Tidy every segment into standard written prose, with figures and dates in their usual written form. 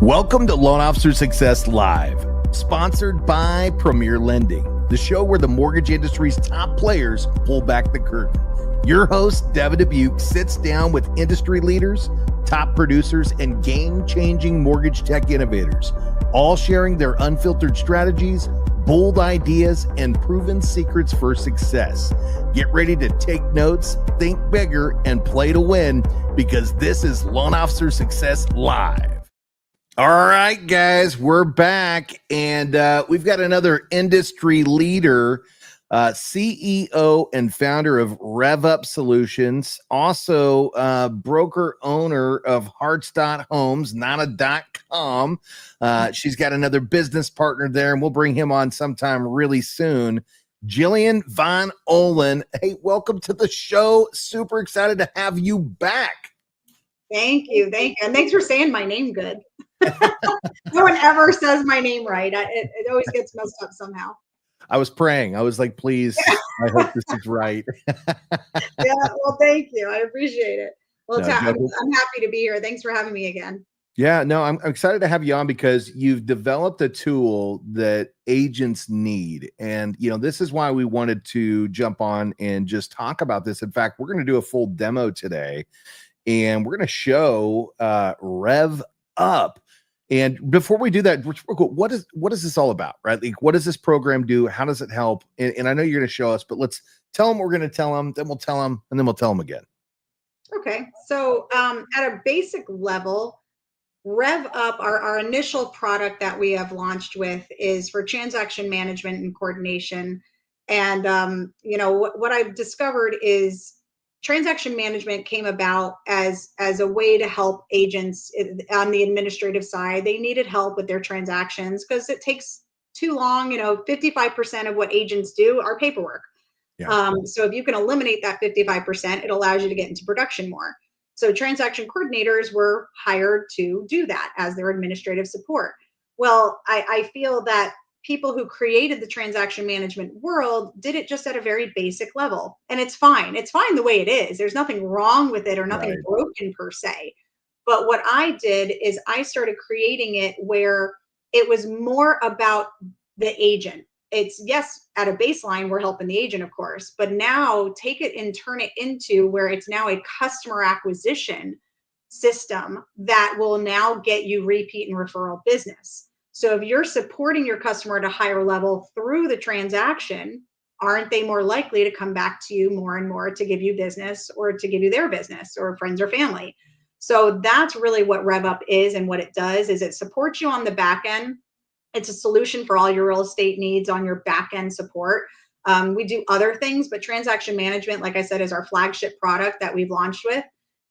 Welcome to Loan Officer Success Live, sponsored by Premier Lending, the show where the mortgage industry's top players pull back the curtain. Your host, Devin Dubuque, sits down with industry leaders, top producers, and game-changing mortgage tech innovators, all sharing their unfiltered strategies, bold ideas, and proven secrets for success. Get ready to take notes, think bigger, and play to win, because this is Loan Officer Success Live. All right, guys, we're back, and we've got another industry leader, CEO and founder of RevUp Solutions, also broker owner of Hearts.Homes, not a .com. She's got another business partner there, and we'll bring him on sometime really soon. Jillian Von Ohlen. Hey, welcome to the show. Super excited to have you back. Thank you. And thanks for saying my name good. No one ever says my name right. It always gets messed up somehow. I was praying. I was like, please, I hope this is right. Yeah, well, thank you. I appreciate it. Well, I'm happy to be here. Thanks for having me again. Yeah, no, I'm excited to have you on because you've developed a tool that agents need. And, this is why we wanted to jump on and just talk about this. In fact, we're going to do a full demo today, and we're going to show RevUp. And before we do that, what is this all about, right? Like, what does this program do? How does it help? And I know you're going to show us, but let's tell them what we're going to tell them, then we'll tell them, and then we'll tell them again. Okay. So at a basic level, RevUp, our initial product that we have launched with, is for transaction management and coordination. And, what I've discovered is transaction management came about as a way to help agents on the administrative side. They needed help with their transactions because it takes too long. 55% of what agents do are paperwork. Yeah. So if you can eliminate that 55%, it allows you to get into production more. So transaction coordinators were hired to do that as their administrative support. Well, I feel that people who created the transaction management world did it just at a very basic level. And it's fine. It's fine the way it is. There's nothing wrong with it or nothing broken per se. But what I did is I started creating it where it was more about the agent. It's, yes, at a baseline, we're helping the agent, of course, but now take it and turn it into where it's now a customer acquisition system that will now get you repeat and referral business. So if you're supporting your customer at a higher level through the transaction, aren't they more likely to come back to you more and more to give you business or to give you their business or friends or family? So that's really what RevUp is, and what it does is it supports you on the back end. It's a solution for all your real estate needs on your back end support. We do other things, but transaction management, like I said, is our flagship product that we've launched with.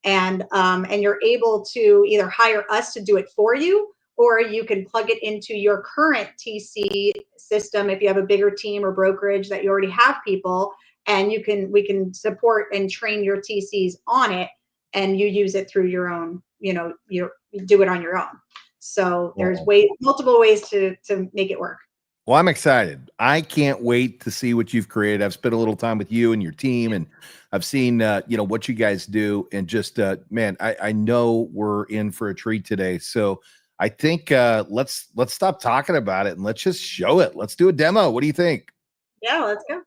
And you're able to either hire us to do it for you, or you can plug it into your current TC system if you have a bigger team or brokerage that you already have people, and we can support and train your TCs on it, and you use it through your own, you do it on your own. So there's multiple ways to make it work. Well, I'm excited. I can't wait to see what you've created. I've spent a little time with you and your team, and I've seen, what you guys do, and just, man, I know we're in for a treat today. So I think let's stop talking about it and let's just show it. Let's do a demo. What do you think? Yeah, let's go.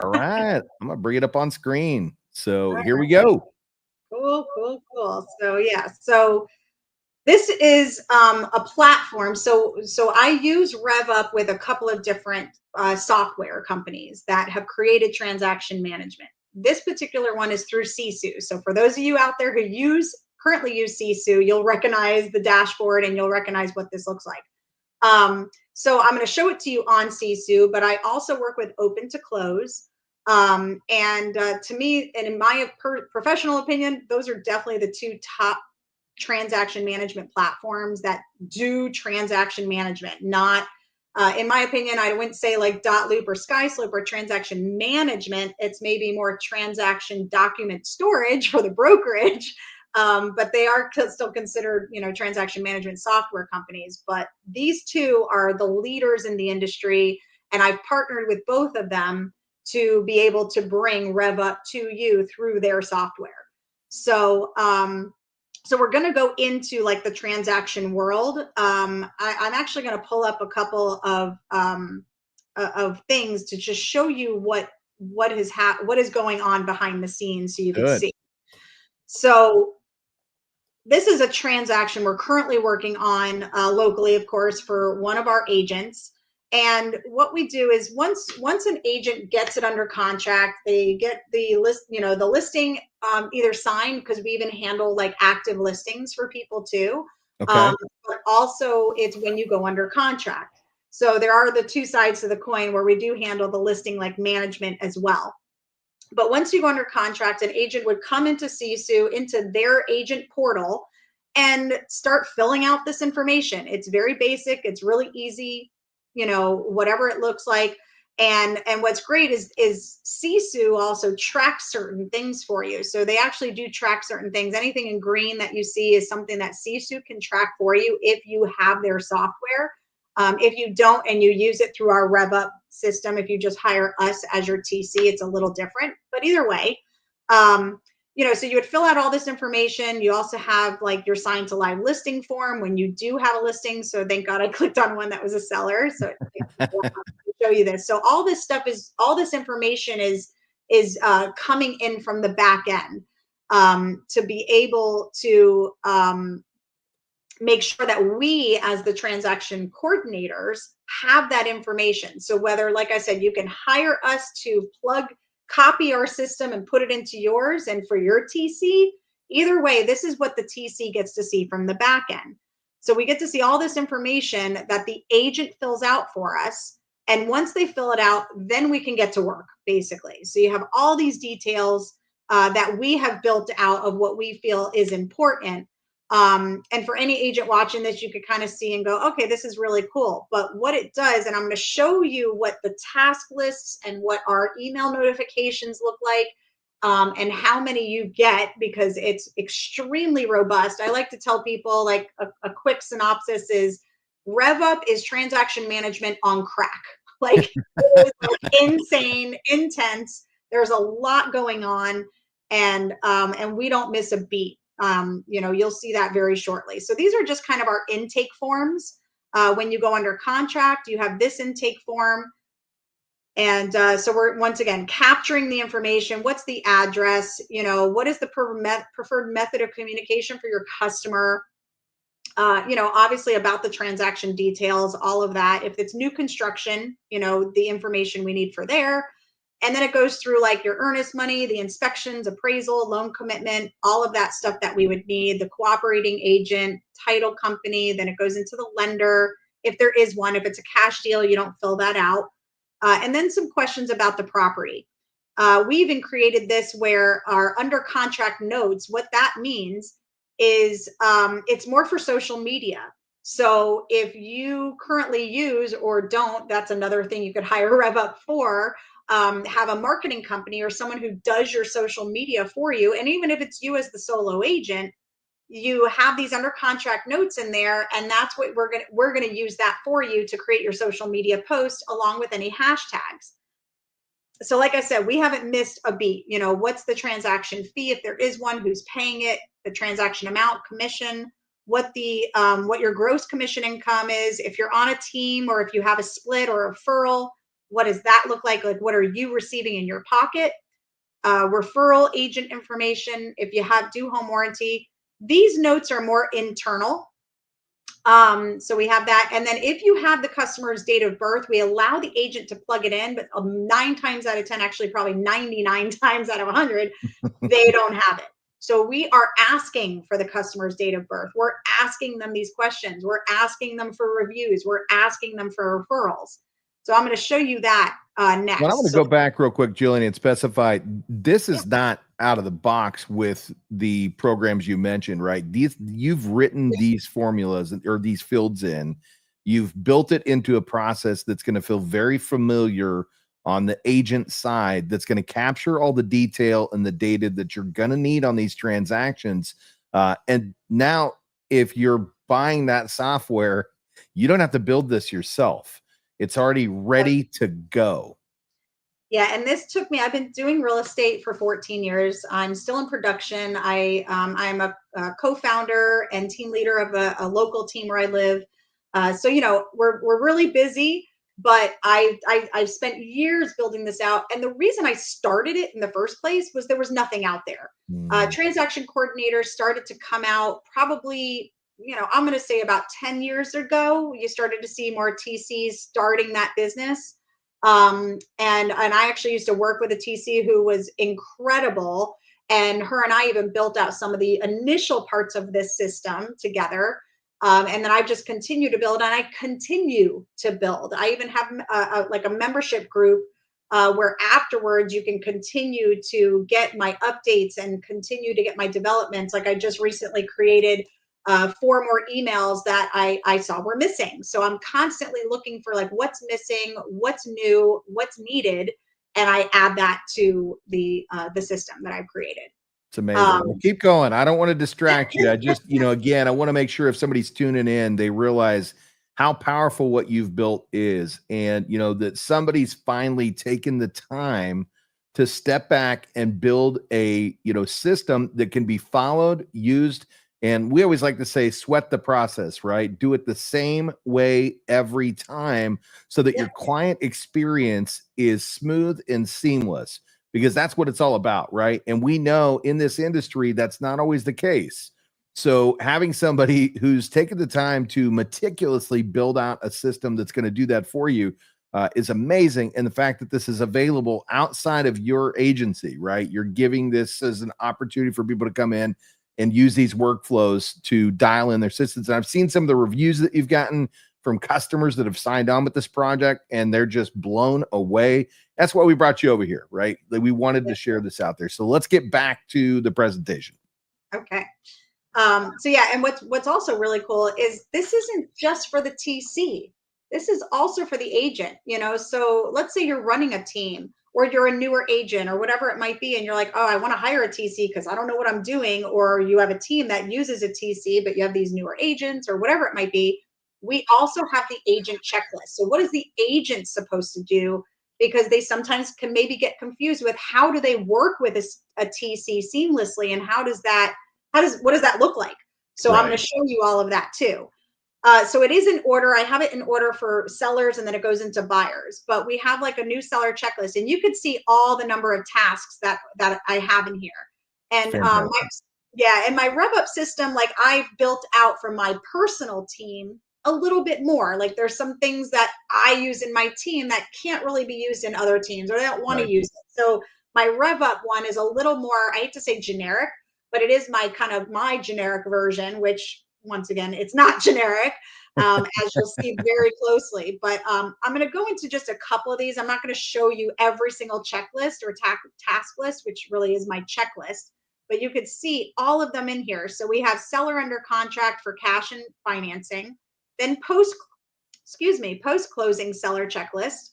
All right. I'm going to bring it up on screen. So here we go. Cool. So yeah, so this is a platform. So I use RevUp with a couple of different software companies that have created transaction management. This particular one is through Sisu. So for those of you out there who currently use Sisu, you'll recognize the dashboard and you'll recognize what this looks like. So I'm going to show it to you on Sisu, but I also work with Open to Close. To me, and in my professional opinion, those are definitely the two top transaction management platforms that do transaction management. Not, in my opinion, I wouldn't say like .loop or SkySlope or transaction management. It's maybe more transaction document storage for the brokerage. But they are still considered, transaction management software companies. But these two are the leaders in the industry, and I've partnered with both of them to be able to bring RevUp to you through their software. So So we're going to go into like the transaction world. I'm actually going to pull up a couple of things to just show you what is going on behind the scenes, so you can see. So this is a transaction we're currently working on locally, of course, for one of our agents. And what we do is once an agent gets it under contract, they get the the listing either signed, because we even handle like active listings for people too. Okay. But also it's when you go under contract. So there are the two sides to the coin where we do handle the listing like management as well. But once you go under contract, an agent would come into Sisu, into their agent portal, and start filling out this information. It's very basic. It's really easy, whatever it looks like. And what's great is Sisu also tracks certain things for you. So they actually do track certain things. Anything in green that you see is something that Sisu can track for you if you have their software. If you don't and you use it through our RevUp system, if you just hire us as your TC, it's a little different. But either way, so you would fill out all this information. You also have like your sign to live listing form when you do have a listing. So thank God I clicked on one that was a seller. So I'll show you this. So all this information is coming in from the back end to be able to make sure that we, as the transaction coordinators, have that information. So whether, like I said, you can hire us to copy our system and put it into yours and for your TC, either way, this is what the TC gets to see from the back end. So we get to see all this information that the agent fills out for us. And once they fill it out, then we can get to work, basically. So you have all these details that we have built out of what we feel is important. And for any agent watching this, you could kind of see and go, okay, this is really cool. But what it does, and I'm going to show you what the task lists and what our email notifications look like, and how many you get, because it's extremely robust. I like to tell people, like, a quick synopsis is RevUp is transaction management on crack. Like, it is like insane, intense. There's a lot going on, and we don't miss a beat. You'll see that very shortly. So these are just kind of our intake forms. When you go under contract, you have this intake form. And so we're, once again, capturing the information. What's the address? What is the preferred method of communication for your customer? Obviously about the transaction details, all of that. If it's new construction, the information we need for there. And then it goes through like your earnest money, the inspections, appraisal, loan commitment, all of that stuff that we would need, the cooperating agent, title company, then it goes into the lender, if there is one. If it's a cash deal, you don't fill that out. And then some questions about the property. We even created this where our under contract notes, what that means is it's more for social media. So if you currently use or don't, that's another thing you could hire RevUp for. Have a marketing company or someone who does your social media for you. And even if it's you as the solo agent, you have these under contract notes in there, and that's what we're gonna use that for you to create your social media post along with any hashtags. So like I said, we haven't missed a beat. What's the transaction fee if there is one, who's paying it, the transaction amount, commission, what your gross commission income is, if you're on a team or if you have a split or a referral, what does that look like? Like, what are you receiving in your pocket? Referral agent information, if you do home warranty. These notes are more internal. So we have that. And then if you have the customer's date of birth, we allow the agent to plug it in, but 9 times out of 10, actually probably 99 times out of 100, they don't have it. So we are asking for the customer's date of birth. We're asking them these questions. We're asking them for reviews. We're asking them for referrals. So I'm going to show you that next. Well, I want to go back real quick, Jillian, and specify this is not out of the box with the programs you mentioned, right? You've written these formulas or these fields in. You've built it into a process that's going to feel very familiar on the agent side, that's going to capture all the detail and the data that you're going to need on these transactions. And now, if you're buying that software, you don't have to build this yourself. It's already ready to go. Yeah, and this took me, I've been doing real estate for 14 years. I'm still in production. I'm a co-founder and team leader of a local team where I live. So, we're really busy, but I've spent years building this out. And the reason I started it in the first place was there was nothing out there. Transaction coordinators started to come out probably, I'm going to say about 10 years ago. You started to see more TCs starting that business. And I actually used to work with a TC who was incredible. And her and I even built out some of the initial parts of this system together. And then I've just continued to build, and I continue to build. I even have a membership group where afterwards you can continue to get my updates and continue to get my developments. Like I just recently created 4 more emails that I saw were missing. So I'm constantly looking for like what's missing, what's new, what's needed, and I add that to the system that I've created. It's amazing. Well, keep going. I don't want to distract you. I just, again, I want to make sure if somebody's tuning in, they realize how powerful what you've built is, and that somebody's finally taken the time to step back and build a system that can be followed, used. And we always like to say, sweat the process, right? Do it the same way every time so that your client experience is smooth and seamless, because that's what it's all about, right? And we know in this industry, that's not always the case. So having somebody who's taken the time to meticulously build out a system that's going to do that for you is amazing. And the fact that this is available outside of your agency, right? You're giving this as an opportunity for people to come in and use these workflows to dial in their systems. And I've seen some of the reviews that you've gotten from customers that have signed on with this project, and they're just blown away. That's why we brought you over here, right? We wanted to share this out there. So let's get back to the presentation. Okay. So yeah, and what's also really cool is this isn't just for the TC. This is also for the agent, So let's say you're running a team, or you're a newer agent or whatever it might be, and you're like, oh, I want to hire a TC because I don't know what I'm doing, or you have a team that uses a TC, but you have these newer agents or whatever it might be. We also have the agent checklist. So what is the agent supposed to do? Because they sometimes can maybe get confused with how do they work with a TC seamlessly, and what does that look like? So I'm going to show you all of that too. So it is in order. I have it in order for sellers, and then it goes into buyers. But we have like a new seller checklist, and you could see all the number of tasks that I have in here. And and my RevUp system, like I've built out for my personal team a little bit more. Like there's some things that I use in my team that can't really be used in other teams, or they don't want to use it. So my RevUp one is a little more, I hate to say generic, but it is my generic version, which once again, it's not generic, as you'll see very closely. But I'm going to go into just a couple of these. I'm not going to show you every single checklist or task list, which really is my checklist, but you could see all of them in here. So we have seller under contract for cash and financing, then post-closing seller checklist.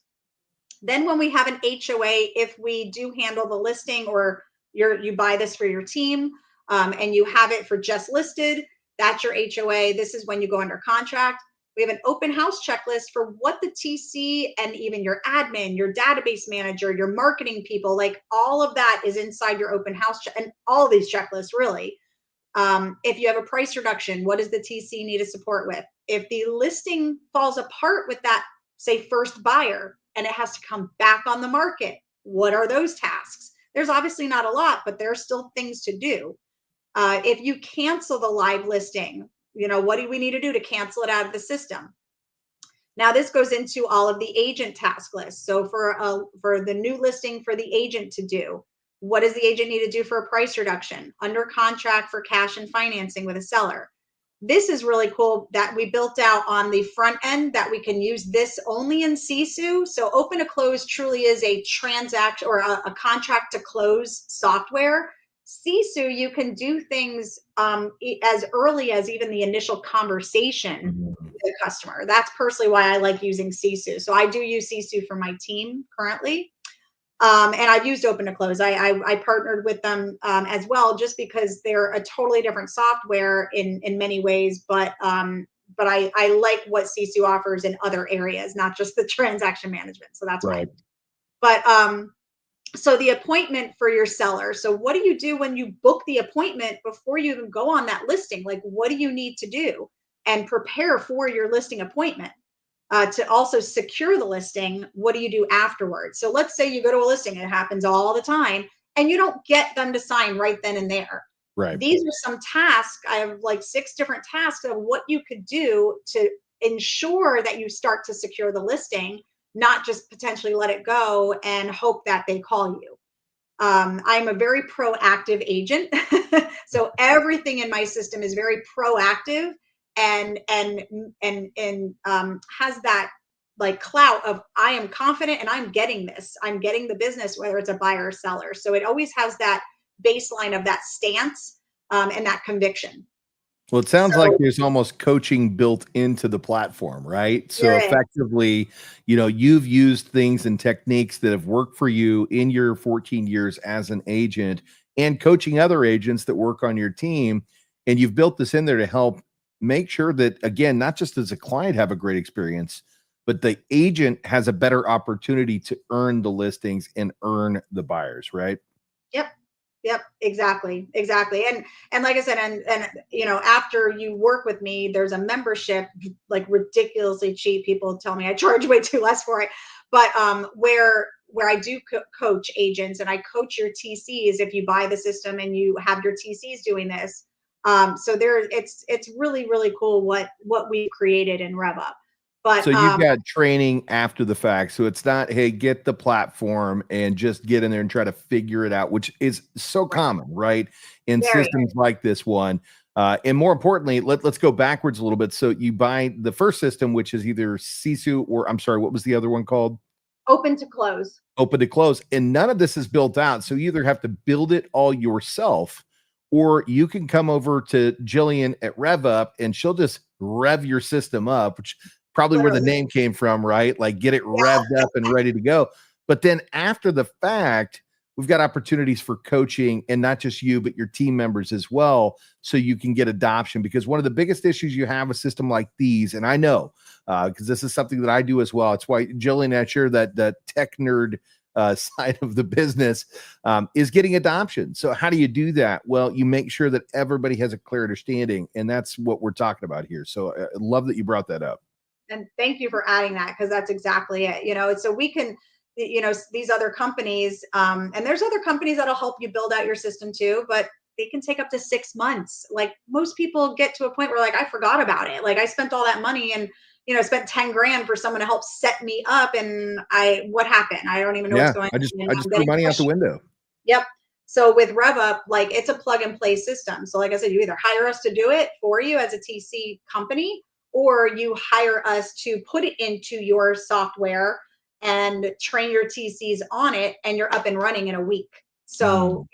Then when we have an HOA, if we do handle the listing, or you buy this for your team, and you have it for just listed, that's your HOA. This is when you go under contract. We have an open house checklist for what the TC and even your admin, your database manager, your marketing people, like all of that is inside your open house and all of these checklists really. If you have a price reduction, what does the TC need to support with? If the listing falls apart with that, say, first buyer, and it has to come back on the market, what are those tasks? There's obviously not a lot, but there are still things to do. If you cancel the live listing, what do we need to do to cancel it out of the system? Now this goes into all of the agent task lists. So for the new listing for the agent to do, what does the agent need to do for a price reduction? Under contract for cash and financing with a seller. This is really cool that we built out on the front end that we can use this only in Sisu. So open to close truly is a transaction or a contract to close software. Sisu, you can do things as early as even the initial conversation with the customer. That's personally why I like using Sisu. So I do use Sisu for my team currently. And I've used Open to Close. I partnered with them as well, just because they're a totally different software in many ways. But I like what Sisu offers in other areas, not just the transaction management. So that's right. But so the appointment for your seller. So what do you do when you book the appointment before you even go on that listing? Like, what do you need to do and prepare for your listing appointment? To also secure the listing, what do you do afterwards? So let's say you go to a listing, it happens all the time, and you don't get them to sign right then and there. Right. These are some tasks. I have like 6 different tasks of what you could do to ensure that you start to secure the listing, not just potentially let it go and hope that they call you. I'm a very proactive agent. So everything in my system is very proactive and has that like clout of I am confident and I'm getting this. I'm getting the business, whether it's a buyer or seller. So it always has that baseline of that stance and that conviction. Well, it sounds like So there's almost coaching built into the platform, right? So there is. effectively, you've used things and techniques that have worked for you in your 14 years as an agent and coaching other agents that work on your team. And you've built this in there to help make sure that, again, not just does a client have a great experience, but the agent has a better opportunity to earn the listings and earn the buyers, right? Yep. Yep, exactly. Exactly. And like I said, and after you work with me, there's a membership, like ridiculously cheap. People tell me I charge way too less for it. But where I do coach agents and I coach your TCs if you buy the system and you have your TCs doing this. So it's really, really cool what we created in RevUp. But So you've got training after the fact. So it's not, hey, get the platform and just get in there and try to figure it out, which is so common, right? In very systems like this one. And more importantly, let's go backwards a little bit. So you buy the first system, which is either Sisu or I'm sorry, what was the other one called? open to close. Open to close. And none of this is built out. So you either have to build it all yourself or you can come over to Jillian at RevUp and she'll just rev your system up, which probably where the Literally. name came from, right? Like get it Yeah. revved up and ready to go. But then after the fact, we've got opportunities for coaching and not just you, but your team members as well. So you can get adoption because one of the biggest issues you have a system like these, and I know because this is something that I do as well. It's why Jillian, I share that tech nerd side of the business is getting adoption. So how do you do that? Well, you make sure that everybody has a clear understanding. And that's what we're talking about here. So I love that you brought that up. And thank you for adding that because that's exactly it. So we can, these other companies, and there's other companies that'll help you build out your system too, but they can take up to 6 months. Like most people get to a point where like, I forgot about it. Like I spent all that money and, spent 10 grand for someone to help set me up. And what happened? I don't even know what's going I on. just I'm threw getting money out the pushed. window. Yep. So with RevUp, like it's a plug and play system. So like I said, you either hire us to do it for you as a TC company, or you hire us to put it into your software and train your TCs on it, and you're up and running in a week. So,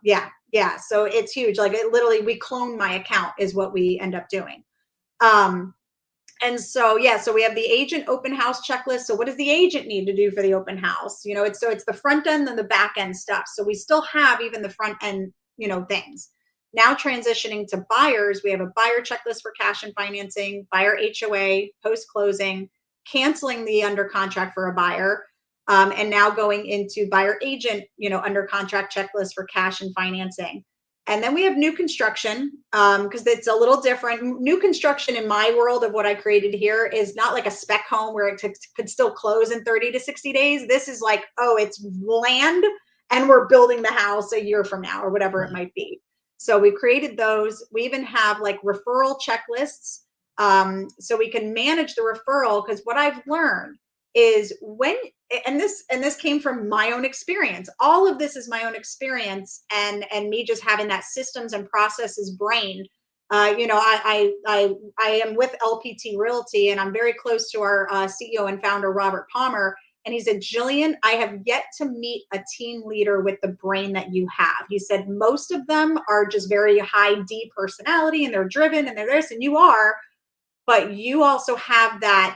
yeah. So it's huge. Like it literally, we clone my account is what we end up doing. And so, so we have the agent open house checklist. So what does the agent need to do for the open house? It's the front end and the back end stuff. So we still have even the front end, things. Now transitioning to buyers, we have a buyer checklist for cash and financing, buyer HOA, post-closing, canceling the under contract for a buyer, and now going into buyer agent, under contract checklist for cash and financing. And then we have new construction because it's a little different. New construction in my world of what I created here is not like a spec home where it could still close in 30 to 60 days. This is like, it's land and we're building the house a year from now or whatever it might be. So we created those. We even have like referral checklists so we can manage the referral because what I've learned is and this came from my own experience. All of this is my own experience and me just having that systems and processes brain. I am with LPT Realty and I'm very close to our CEO and founder, Robert Palmer. And he said, Jillian, I have yet to meet a team leader with the brain that you have. He said, most of them are just very high D personality and they're driven and they're this and you are, but you also have that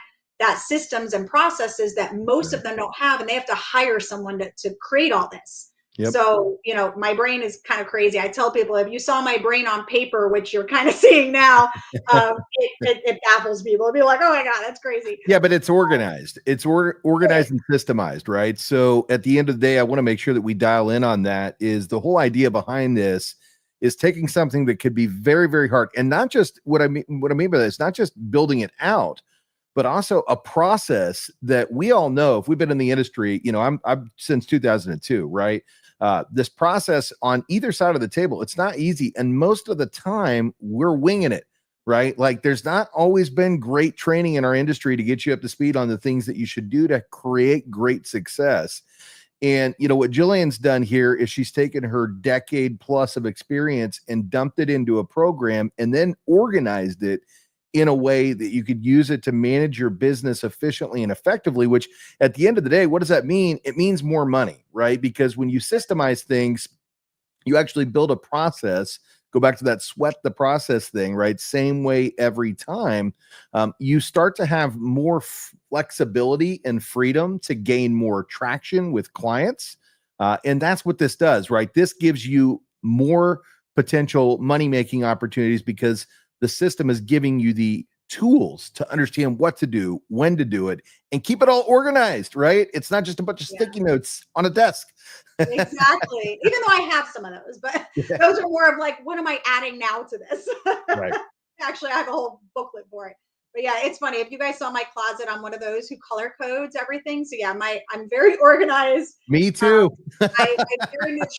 systems and processes that most of them don't have. And they have to hire someone to create all this. Yep. So, my brain is kind of crazy. I tell people, if you saw my brain on paper, which you're kind of seeing now, it baffles people. They'll be like, oh my God, that's crazy. Yeah, but it's organized. It's organized and systemized, right? So at the end of the day, I want to make sure that we dial in on that. Is the whole idea behind this is taking something that could be very, very hard, and not just what I mean. What I mean by that is not just building it out, but also a process that we all know. If we've been in the industry, I'm since 2002, right? This process on either side of the table, it's not easy, and most of the time we're winging it. Right? Like there's not always been great training in our industry to get you up to speed on the things that you should do to create great success. And what Jillian's done here is she's taken her decade plus of experience and dumped it into a program and then organized it in a way that you could use it to manage your business efficiently and effectively, which at the end of the day, what does that mean? It means more money, right? Because when you systemize things, you actually build a process. Go back to that sweat the process thing, right? Same way every time. You start to have more flexibility and freedom to gain more traction with clients. And that's what this does, right? This gives you more potential money-making opportunities because the system is giving you the tools to understand what to do, when to do it, and keep it all organized, right? It's not just a bunch of sticky notes on a desk. Exactly. Even though I have some of those, but those are more of like, what am I adding now to this? Right. Actually, I have a whole booklet for it. But yeah, it's funny. If you guys saw my closet, I'm one of those who color codes everything. So yeah, I'm very organized. Me too. I very much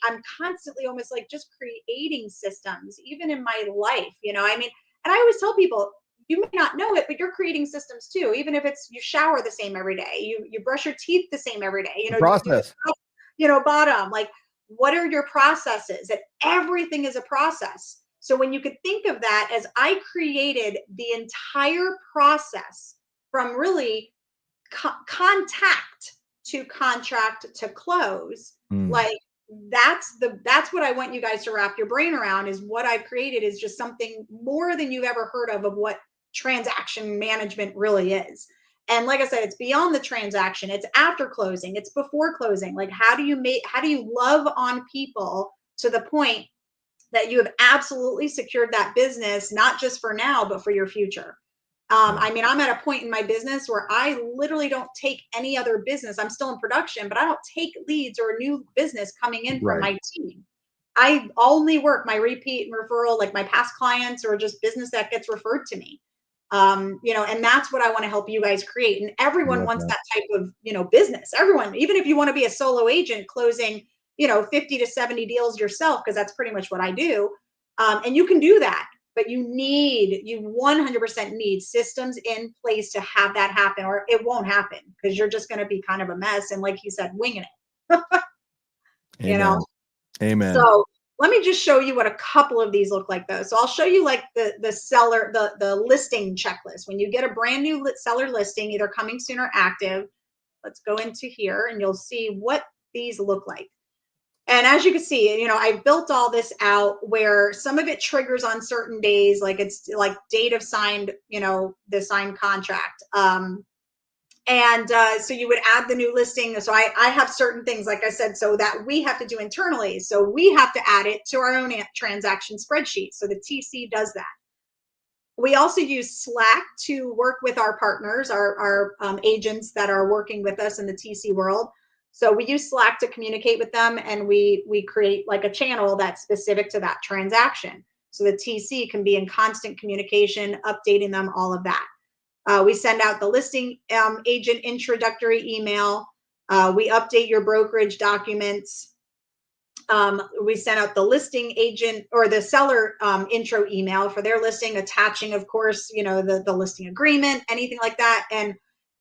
I'm constantly almost like just creating systems, even in my life, I mean, and I always tell people, you may not know it, but you're creating systems too. Even if it's you shower the same every day, you brush your teeth the same every day, you Process. do bottom, like what are your processes? And everything is a process. So when you could think of that as I created the entire process from really contact to contract to close, like that's what I want you guys to wrap your brain around. Is what I've created is just something more than you've ever heard of what transaction management really is. And like I said, it's beyond the transaction, it's after closing, it's before closing. Like how do you love on people to the point that you have absolutely secured that business, not just for now, but for your future. I mean, I'm at a point in my business where I literally don't take any other business. I'm still in production, but I don't take leads or new business coming in from my team. I only work my repeat and referral, like my past clients or just business that gets referred to me. And that's what I want to help you guys create. And everyone wants that type of, business. Everyone, even if you want to be a solo agent closing, 50 to 70 deals yourself, because that's pretty much what I do. And you can do that. But you 100% need systems in place to have that happen, or it won't happen because you're just going to be kind of a mess. And like he said, winging it, Amen. So let me just show you what a couple of these look like though. So I'll show you like the seller, the listing checklist. When you get a brand new seller listing, either coming soon or active, let's go into here and you'll see what these look like. And as you can see, I built all this out where some of it triggers on certain days, like it's like date of signed, the signed contract. So you would add the new listing. So I have certain things, like I said, so that we have to do internally. So we have to add it to our own transaction spreadsheet. So the TC does that. We also use Slack to work with our partners, our agents that are working with us in the TC world. So we use Slack to communicate with them, and we create like a channel that's specific to that transaction. So the TC can be in constant communication, updating them, all of that. We send out the listing agent introductory email. We update your brokerage documents. We send out the listing agent or the seller intro email for their listing, attaching, of course, the listing agreement, anything like that.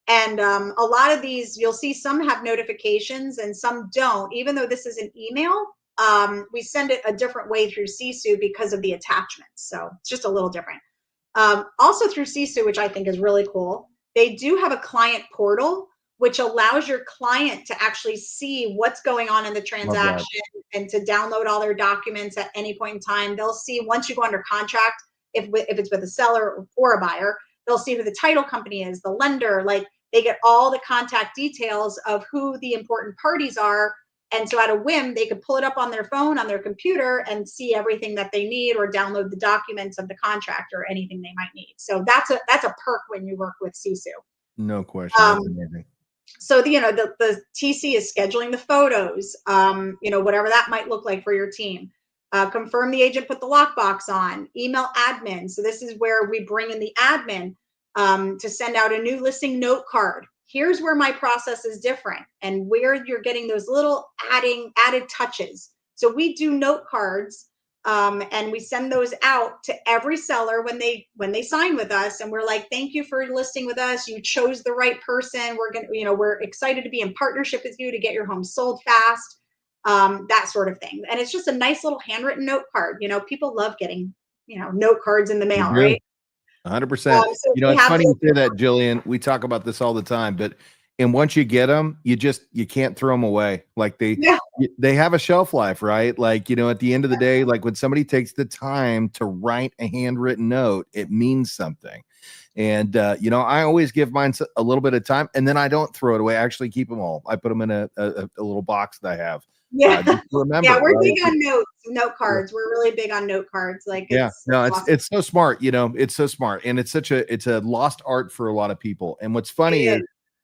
And a lot of these, you'll see some have notifications and some don't. Even though this is an email, we send it a different way through Sisu because of the attachments. So it's just a little different. Also through Sisu, which I think is really cool, they do have a client portal, which allows your client to actually see what's going on in the transaction and to download all their documents at any point in time. They'll see once you go under contract, if it's with a seller or a buyer, they'll see who the title company is, the lender, like they get all the contact details of who the important parties are And so at a whim, they could pull it up on their phone, on their computer, and see everything that they need, or download the documents of the contract or anything they might need. So that's a perk when you work with Sisu. No question. That's amazing. So the TC is scheduling the photos, whatever that might look like for your team. Confirm the agent put the lockbox on. Email admin. So this is where we bring in the admin to send out a new listing note card. Here's where my process is different and where you're getting those little added touches. So we do note cards and we send those out to every seller when they sign with us, and we're like, thank you for listing with us. You chose the right person. We're excited to be in partnership with you to get your home sold fast. That sort of thing. And it's just a nice little handwritten note card. People love getting, note cards in the mail, right? 100%. So it's funny you say that, Jillian. We talk about this all the time, and once you get them, you can't throw them away. Like they have a shelf life, right? Like, at the end of the day, like when somebody takes the time to write a handwritten note, it means something. And, I always give mine a little bit of time, and then I don't throw it away. I actually keep them all. I put them in a little box that I have. Yeah. Remember, yeah, we're right? big on note cards. We're really big on note cards. Like, it's so smart. It's so smart, and it's a lost art for a lot of people. And what's funny is,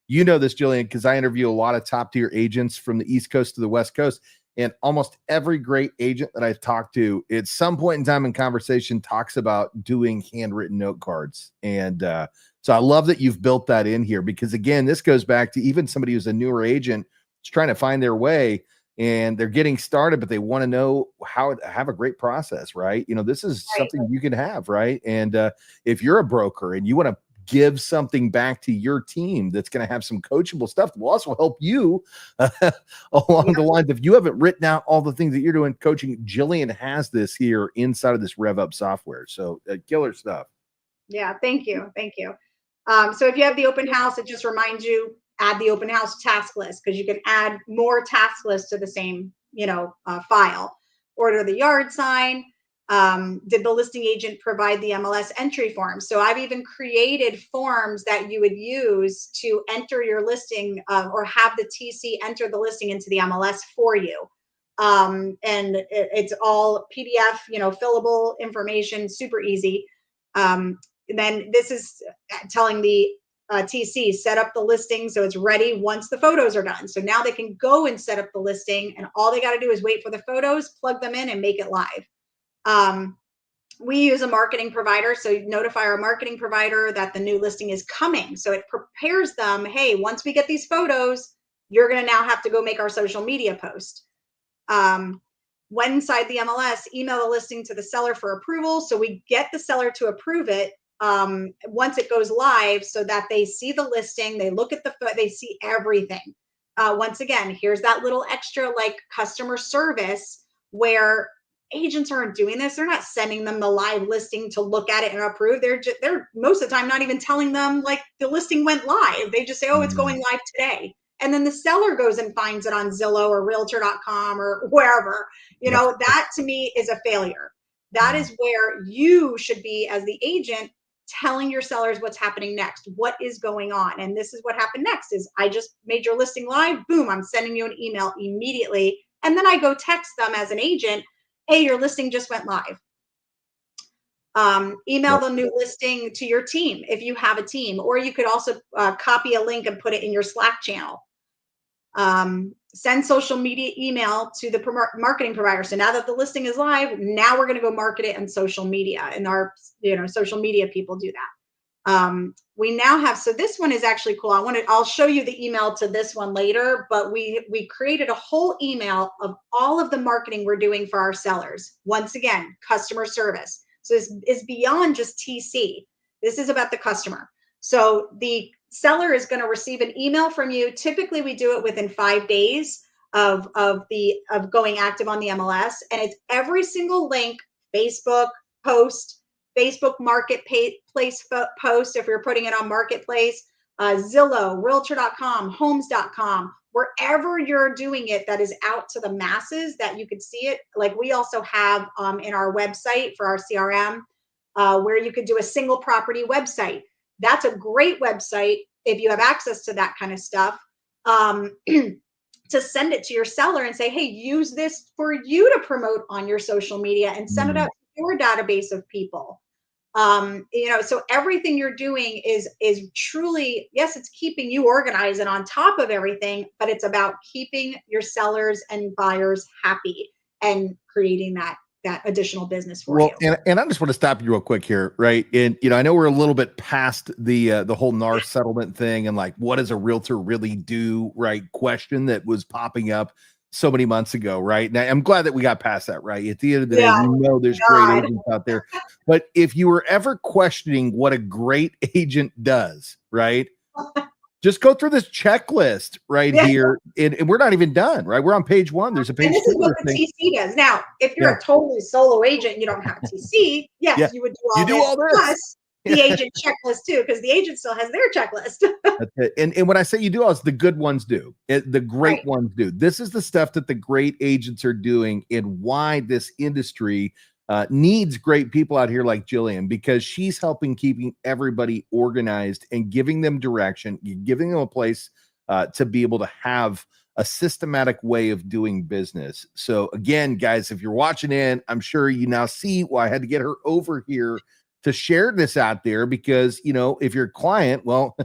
this, Jillian, because I interview a lot of top tier agents from the East Coast to the West Coast, and almost every great agent that I've talked to at some point in time in conversation talks about doing handwritten note cards. And so I love that you've built that in here, because again, this goes back to even somebody who's a newer agent is trying to find their way. And they're getting started, but they want to know how to have a great process, right? This is something you can have, right? And if you're a broker and you want to give something back to your team that's going to have some coachable stuff, will also help you along the lines. If you haven't written out all the things that you're doing coaching, Jillian has this here inside of this RevUp software. So killer stuff. Yeah, thank you. So if you have the open house, it just reminds you, add the open house task list, because you can add more task lists to the same, file. Order the yard sign. Did the listing agent provide the MLS entry form? So I've even created forms that you would use to enter your listing or have the TC enter the listing into the MLS for you. And it's all PDF, fillable information, super easy. And then this is telling the TC, set up the listing so it's ready once the photos are done. So now they can go and set up the listing, and all they got to do is wait for the photos, plug them in, and make it live. We use a marketing provider, so you notify our marketing provider that the new listing is coming. So it prepares them, hey, once we get these photos, you're going to now have to go make our social media post. When inside the MLS, email the listing to the seller for approval. So we get the seller to approve it once it goes live, so that they see the listing, they look at they see everything. Once again, here's that little extra like customer service where agents aren't doing this. They're not sending them the live listing to look at it and approve. They're most of the time not even telling them like the listing went live. They just say, oh, it's going live today. And then the seller goes and finds it on Zillow or realtor.com or wherever. That to me is a failure. That is where you should be as the agent, telling your sellers what's happening next, what is going on. And this is what happened next is I just made your listing live. Boom, I'm sending you an email immediately. And then I go text them as an agent, hey, your listing just went live. Email the new listing to your team if you have a team, or you could also copy a link and put it in your Slack channel. Send social media email to the marketing provider. So now that the listing is live, now we're going to go market it on social media, and our social media people do that. We now have, so this one is actually cool. I'll show you the email to this one later, but we created a whole email of all of the marketing we're doing for our sellers. Once again, customer service. So this is beyond just TC. This is about the customer. So the seller is going to receive an email from you. Typically, we do it within 5 days of going active on the MLS, and it's every single link, Facebook post, Facebook marketplace post if you're putting it on marketplace, Zillow, realtor.com, homes.com, wherever you're doing it that is out to the masses that you could see it. Like we also have in our website for our CRM where you could do a single property website. That's a great website if you have access to that kind of stuff. to send it to your seller and say, hey, use this for you to promote on your social media and send it out to your database of people. So everything you're doing is truly, yes, it's keeping you organized and on top of everything, but it's about keeping your sellers and buyers happy and creating that additional business for you. And I just want to stop you real quick here, right? And I know we're a little bit past the whole NAR settlement thing and like, what does a realtor really do, right? Question that was popping up so many months ago, right? Now I'm glad that we got past that, right? At the end of the day, we know there's great agents out there, but if you were ever questioning what a great agent does, right? Just go through this checklist right here. And we're not even done, right? We're on page 1. There's a page 2. And this is what the TC does. Now, if you're a totally solo agent and you don't have a TC, yes, you would do all this. Plus the agent checklist too, because the agent still has their checklist. That's it. And when I say you do all this, the good ones do. The great ones do. This is the stuff that the great agents are doing and why this industry needs great people out here like Jillian, because she's helping keeping everybody organized and giving them direction, giving them a place to be able to have a systematic way of doing business. So again, guys, if you're watching in, I'm sure you now see why I had to get her over here to share this out there, because, if you're a client, well,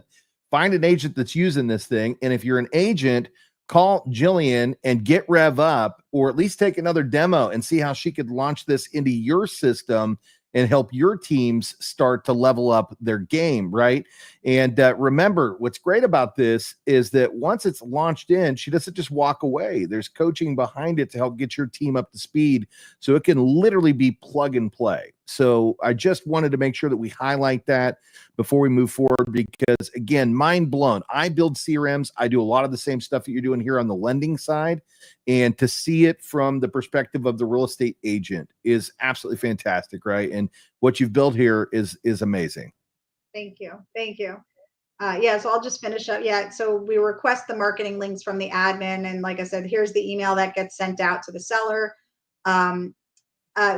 find an agent that's using this thing. And if you're an agent, call Jillian and get RevUp, or at least take another demo and see how she could launch this into your system and help your teams start to level up their game, right? And remember, what's great about this is that once it's launched in, she doesn't just walk away. There's coaching behind it to help get your team up to speed, so it can literally be plug and play. So I just wanted to make sure that we highlight that before we move forward, because again, mind blown. I build CRMs. I do a lot of the same stuff that you're doing here on the lending side, and to see it from the perspective of the real estate agent is absolutely fantastic, right? And what you've built here is amazing. Thank you. So I'll just finish up. So we request the marketing links from the admin, and like I said, here's the email that gets sent out to the seller.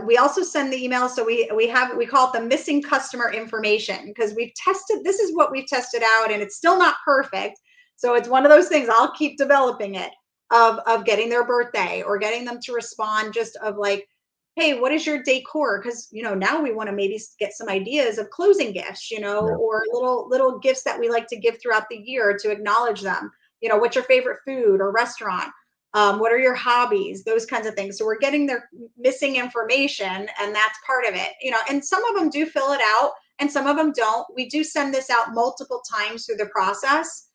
We also send the email, so we call it the missing customer information, because this is what we've tested out, and it's still not perfect. So it's one of those things, I'll keep developing it, of getting their birthday or getting them to respond just of like, hey, what is your decor? Because now we want to maybe get some ideas of closing gifts, or little gifts that we like to give throughout the year to acknowledge them. What's your favorite food or restaurant? What are your hobbies? Those kinds of things. So we're getting their missing information, and that's part of it. And some of them do fill it out and some of them don't. We do send this out multiple times through the process,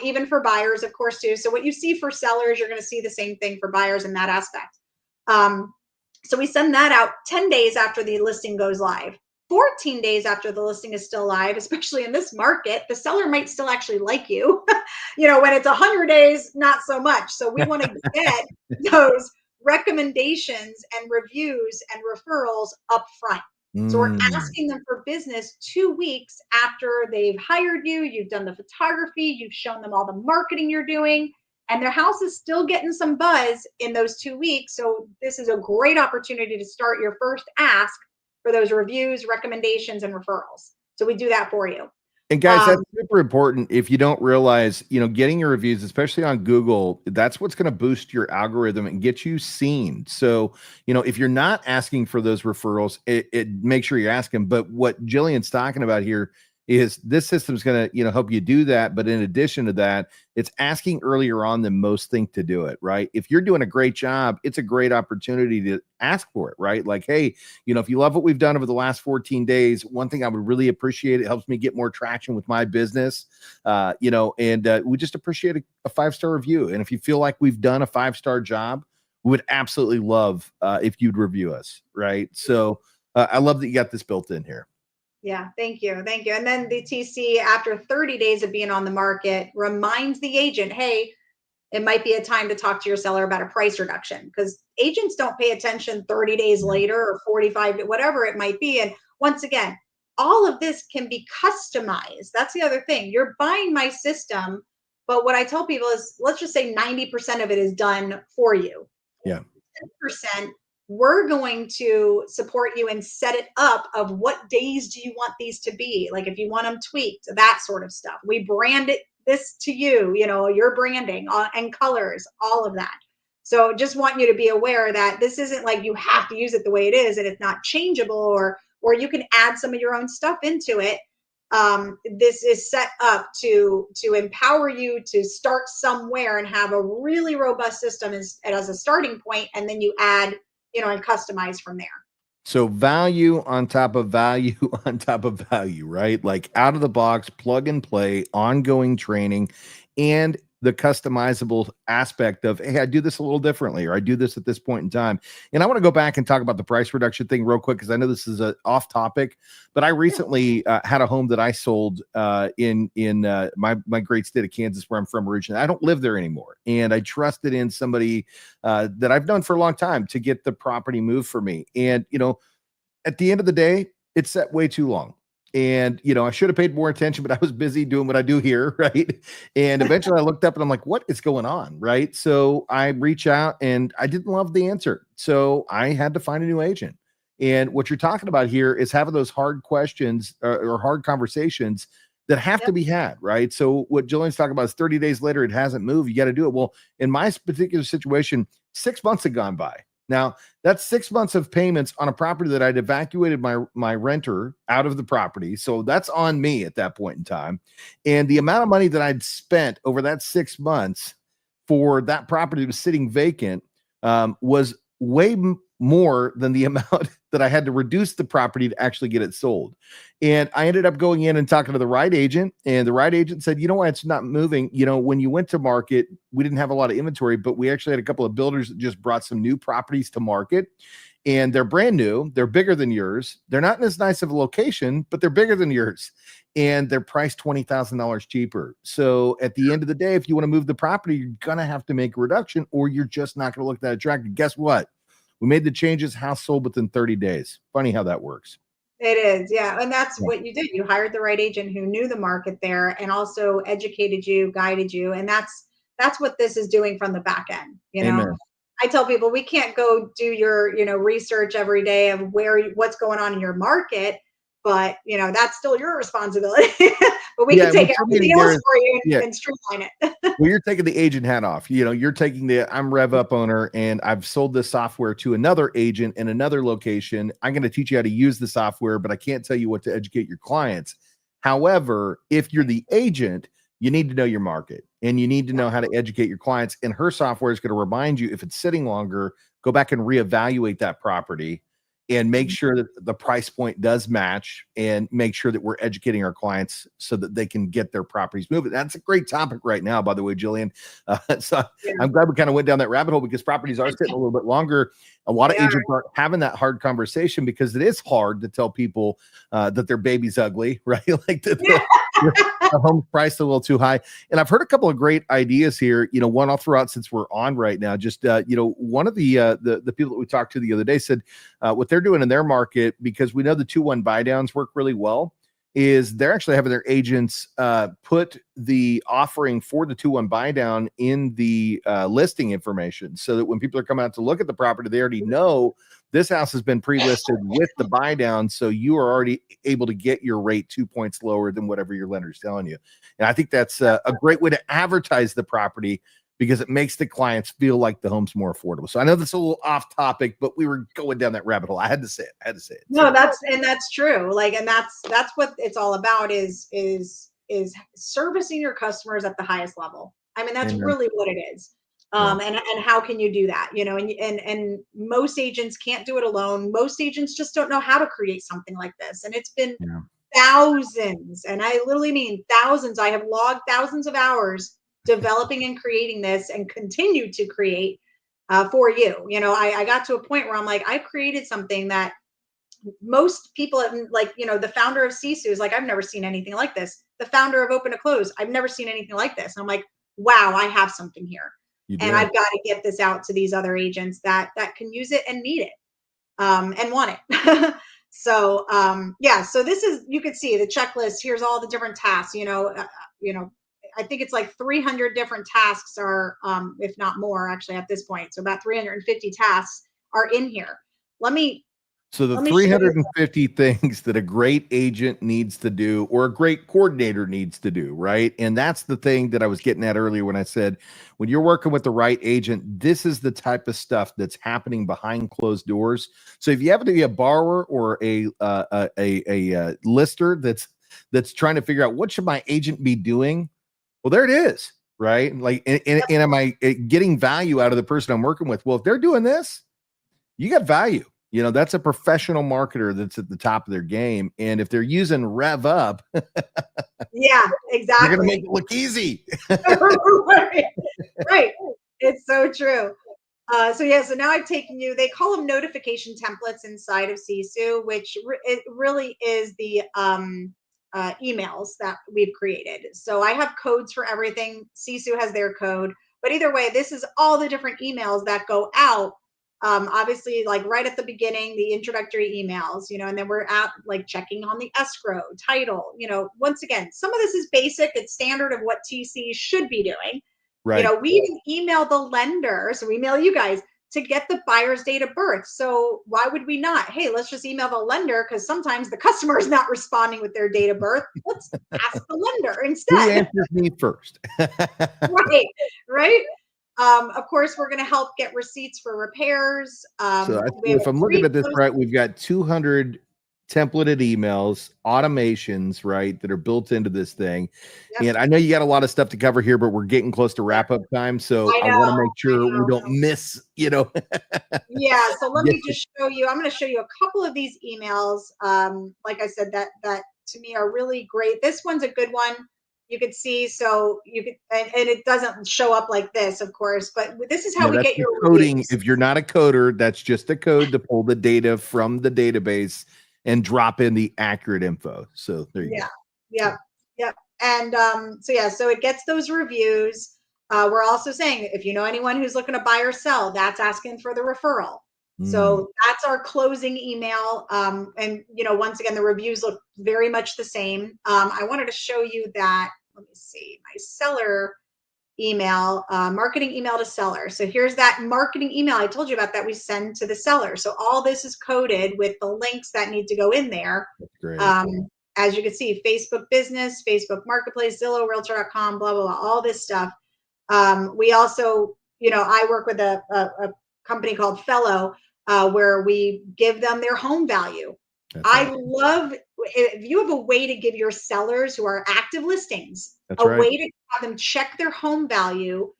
even for buyers, of course, too. So what you see for sellers, you're going to see the same thing for buyers in that aspect. So we send that out 10 days after the listing goes live. 14 days after the listing is still live, especially in this market, the seller might still actually like you. When it's 100 days, not so much. So we want to get those recommendations and reviews and referrals up front. So we're asking them for business 2 weeks after they've hired you, you've done the photography, you've shown them all the marketing you're doing, and their house is still getting some buzz in those 2 weeks. So this is a great opportunity to start your first ask for those reviews, recommendations, and referrals. So we do that for you. And guys, that's super important. If you don't realize, getting your reviews, especially on Google, that's what's going to boost your algorithm and get you seen. So, if you're not asking for those referrals, it make sure you ask them. But what Jillian's talking about here is this system's going to, help you do that. But in addition to that, it's asking earlier on than most think to do it, right? If you're doing a great job, it's a great opportunity to ask for it, right? Like, hey, if you love what we've done over the last 14 days, one thing I would really appreciate, it helps me get more traction with my business, and we just appreciate a 5-star review. And if you feel like we've done a 5-star job, we would absolutely love if you'd review us, right? So I love that you got this built in here. Yeah, thank you. And then the TC, after 30 days of being on the market, reminds the agent, hey, it might be a time to talk to your seller about a price reduction, because agents don't pay attention 30 days later or 45, whatever it might be. And once again, all of this can be customized. That's the other thing. You're buying my system, but what I tell people is, let's just say 90% of it is done for you. Yeah. 10%, we're going to support you and set it up of what days do you want these to be, like if you want them tweaked, that sort of stuff. We brand it this to you, your branding and colors, all of that. So just want you to be aware that this isn't like you have to use it the way it is and it's not changeable, or you can add some of your own stuff into it. This is set up to empower you to start somewhere and have a really robust system as a starting point, and then you add, and customize from there. So value on top of value on top of value, right? Like out of the box, plug and play, ongoing training, and the customizable aspect of, hey, I do this a little differently, or I do this at this point in time. And I want to go back and talk about the price reduction thing real quick, because I know this is off topic, but I recently had a home that I sold in my great state of Kansas, where I'm from originally. I don't live there anymore, and I trusted in somebody that I've known for a long time to get the property moved for me. And at the end of the day, it set way too long. And, I should have paid more attention, but I was busy doing what I do here. Right. And eventually I looked up and I'm like, what is going on? Right. So I reach out and I didn't love the answer. So I had to find a new agent. And what you're talking about here is having those hard questions or hard conversations that have to be had. Right. So what Jillian's talking about is 30 days later, it hasn't moved. You got to do it. Well, in my particular situation, 6 months had gone by. Now, that's 6 months of payments on a property that I'd evacuated my renter out of the property. So that's on me at that point in time. And the amount of money that I'd spent over that 6 months for that property that was sitting vacant was way more than the amount that I had to reduce the property to actually get it sold. And I ended up going in and talking to the right agent, and the right agent said, you know what, it's not moving. When you went to market, we didn't have a lot of inventory, but we actually had a couple of builders that just brought some new properties to market, and they're brand new. They're bigger than yours. They're not in as nice of a location, but they're bigger than yours, and they're priced $20,000 cheaper. So at the end of the day, if you want to move the property, you're going to have to make a reduction, or you're just not going to look that attractive. Guess what? We made the changes, house sold within 30 days. Funny how that works. It is, yeah. And that's what you did. You hired the right agent who knew the market there and also educated you, guided you. And that's what this is doing from the back end. Amen. I tell people we can't go do your, research every day of what's going on in your market, but that's still your responsibility. But we can take everything else for you and streamline it. Well, you're taking the agent hat off. You're taking I'm RevUp owner, and I've sold this software to another agent in another location. I'm going to teach you how to use the software, but I can't tell you what to educate your clients. However, if you're the agent, you need to know your market, and you need to know how to educate your clients. And her software is going to remind you, if it's sitting longer, go back and reevaluate that property and make sure that the price point does match, and make sure that we're educating our clients so that they can get their properties moving. That's a great topic right now, by the way, Jillian. So I'm glad we kind of went down that rabbit hole, because properties are sitting a little bit longer. A lot of agents aren't having that hard conversation, because it is hard to tell people that their baby's ugly, right? Like the home's priced a little too high. And I've heard a couple of great ideas here. One I'll throw out since we're on right now. Just one of the people that we talked to the other day said what they're doing in their market, because we know the 2-1 buy downs work really well, is they're actually having their agents put the offering for the 2-1 buy down in the listing information, so that when people are coming out to look at the property, they already know this house has been pre-listed with the buy down. So you are already able to get your rate 2 points lower than whatever your lender's telling you. And I think that's a great way to advertise the property, because it makes the clients feel like the home's more affordable. So I know that's a little off topic, but we were going down that rabbit hole. I had to say it. No, that's true. And that's what it's all about, is servicing your customers at the highest level. I mean, that's really what it is. And how can you do that? And most agents can't do it alone. Most agents just don't know how to create something like this. And it's been thousands, and I literally mean thousands. I have logged thousands of hours developing and creating this, and continue to create for you. I got to a point where I'm like, I've created something that most people, like, the founder of Sisu is like, I've never seen anything like this. The founder of Open to Close, I've never seen anything like this. And I'm like, wow, I have something here. And I've got to get this out to these other agents that can use it and need it and want it. So so this is, you can see the checklist. Here's all the different tasks. I think it's like 300 different tasks are, if not more, actually at this point. So about 350 tasks are in here. So the Let me show you. 350 things that a great agent needs to do or a great coordinator needs to do, right? And that's the thing that I was getting at earlier when I said, when you're working with the right agent, this is the type of stuff that's happening behind closed doors. So if you happen to be a borrower or a lister that's trying to figure out what should my agent be doing, well, there it is, right? Like, and am I getting value out of the person I'm working with? Well, if they're doing this, you got value. You know, that's a professional marketer that's at the top of their game. And if they're using RevUp, Yeah, you're going to exactly. make it look easy. Right. Right. It's so true. So now I've taken you, they call them notification templates inside of Sisu, which it really is the emails that we've created. So I have codes for everything. Sisu has their code. But either way, this is all the different emails that go out. Obviously, like right at the beginning, the introductory emails, and then we're at like checking on the escrow title. Once again, some of this is basic, it's standard of what TC should be doing. Right. We even email the lender, so we email you guys to get the buyer's date of birth. So why would we not? Hey, let's just email the lender because sometimes the customer is not responding with their date of birth. Let's ask the lender Who instead. answers me first? Right, right. Of course, we're going to help get receipts for repairs. So if I'm looking at this right, we've got 200 templated emails, automations, right, that are built into this thing. Yep. And I know you got a lot of stuff to cover here, but we're getting close to wrap up time. So I want to make sure we don't miss, Yeah. So let me just show you. I'm going to show you a couple of these emails. Like I said, that to me are really great. This one's a good one. You could see, so you could, and it doesn't show up like this, of course, but this is how we get your coding. reviews. If you're not a coder, that's just a code to pull the data from the database and drop in the accurate info. So there you go. Yeah. And so it gets those reviews. We're also saying if you know anyone who's looking to buy or sell, that's asking for the referral. So that's our closing email. And once again, the reviews look very much the same. I wanted to show you that. Let me see my seller email, marketing email to seller. So here's that marketing email I told you about that we send to the seller. So all this is coded with the links that need to go in there. That's great. As you can see, Facebook Business, Facebook Marketplace, Zillow, Realtor.com, blah, blah, blah, all this stuff. We also, I work with a company called Fellow, where we give them their home value. I love if you have a way to give your sellers who are active listings way to have them check their home value.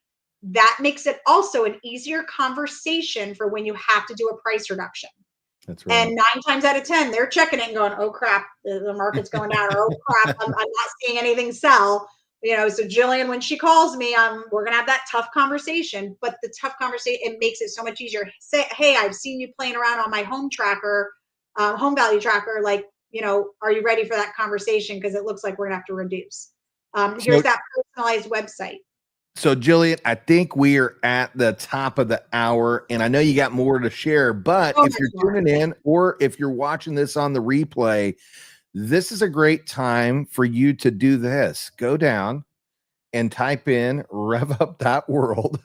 That makes it also an easier conversation for when you have to do a price reduction. That's right. And 9 times out of 10, they're checking it and going, "Oh crap, the market's going down," or "Oh crap, I'm not seeing anything sell." So Jillian, when she calls me, we're gonna have that tough conversation. But the tough conversation, it makes it so much easier. Say, "Hey, I've seen you playing around on my home tracker, home value tracker. Like, are you ready for that conversation? Because it looks like we're gonna have to reduce." Here's that personalized website. So, Jillian, I think we are at the top of the hour, and I know you got more to share, but if you're tuning in or if you're watching this on the replay, this is a great time for you to do this. Go down and type in revup.world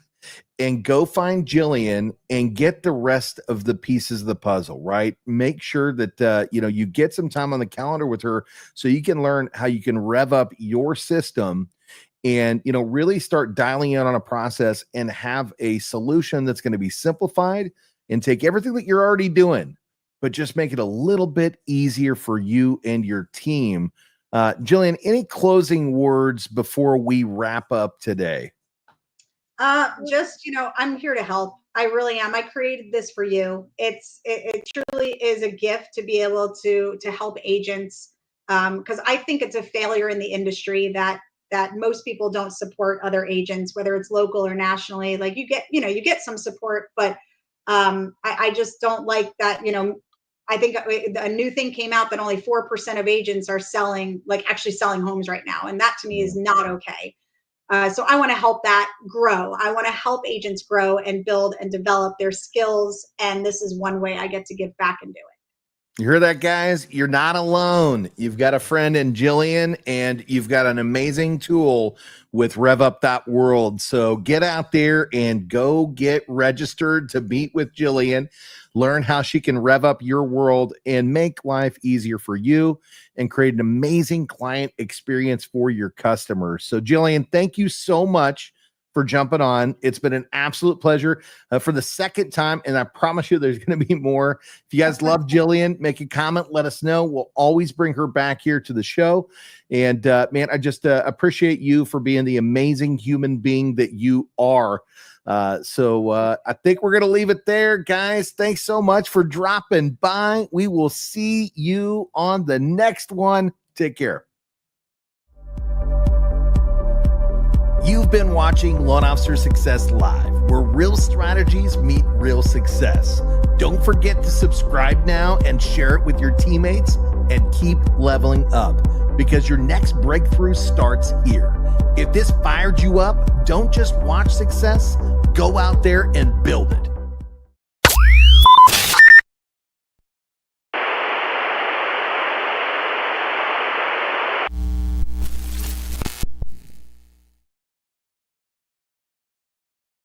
and go find Jillian and get the rest of the pieces of the puzzle, right? Make sure that, you get some time on the calendar with her so you can learn how you can rev up your system and really start dialing in on a process and have a solution that's going to be simplified and take everything that you're already doing, but just make it a little bit easier for you and your team. Jillian, any closing words before we wrap up today? Just, I'm here to help. I really am. I created this for you. It truly is a gift to be able to help agents. Because I think it's a failure in the industry that most people don't support other agents, whether it's local or nationally. Like you get some support, but I just don't like that. I think a new thing came out that only 4% of agents are actually selling homes right now. And that to me is not okay. So I want to help that grow. I want to help agents grow and build and develop their skills. And this is one way I get to give back and do it. You hear that, guys? You're not alone. You've got a friend in Jillian, and you've got an amazing tool with RevUp.world. So get out there and go get registered to meet with Jillian. Learn how she can rev up your world and make life easier for you and create an amazing client experience for your customers. So, Jillian, thank you so much for jumping on. It's been an absolute pleasure for the second time, and I promise you there's going to be more. If you guys love Jillian, make a comment, let us know. We'll always bring her back here to the show. And man, I just appreciate you for being the amazing human being that you are. So I think we're going to leave it there, guys. Thanks so much for dropping by. We will see you on the next one. Take care. You've been watching Loan Officer Success Live, where real strategies meet real success. Don't forget to subscribe now and share it with your teammates, and keep leveling up, because your next breakthrough starts here. If this fired you up, don't just watch success, go out there and build it.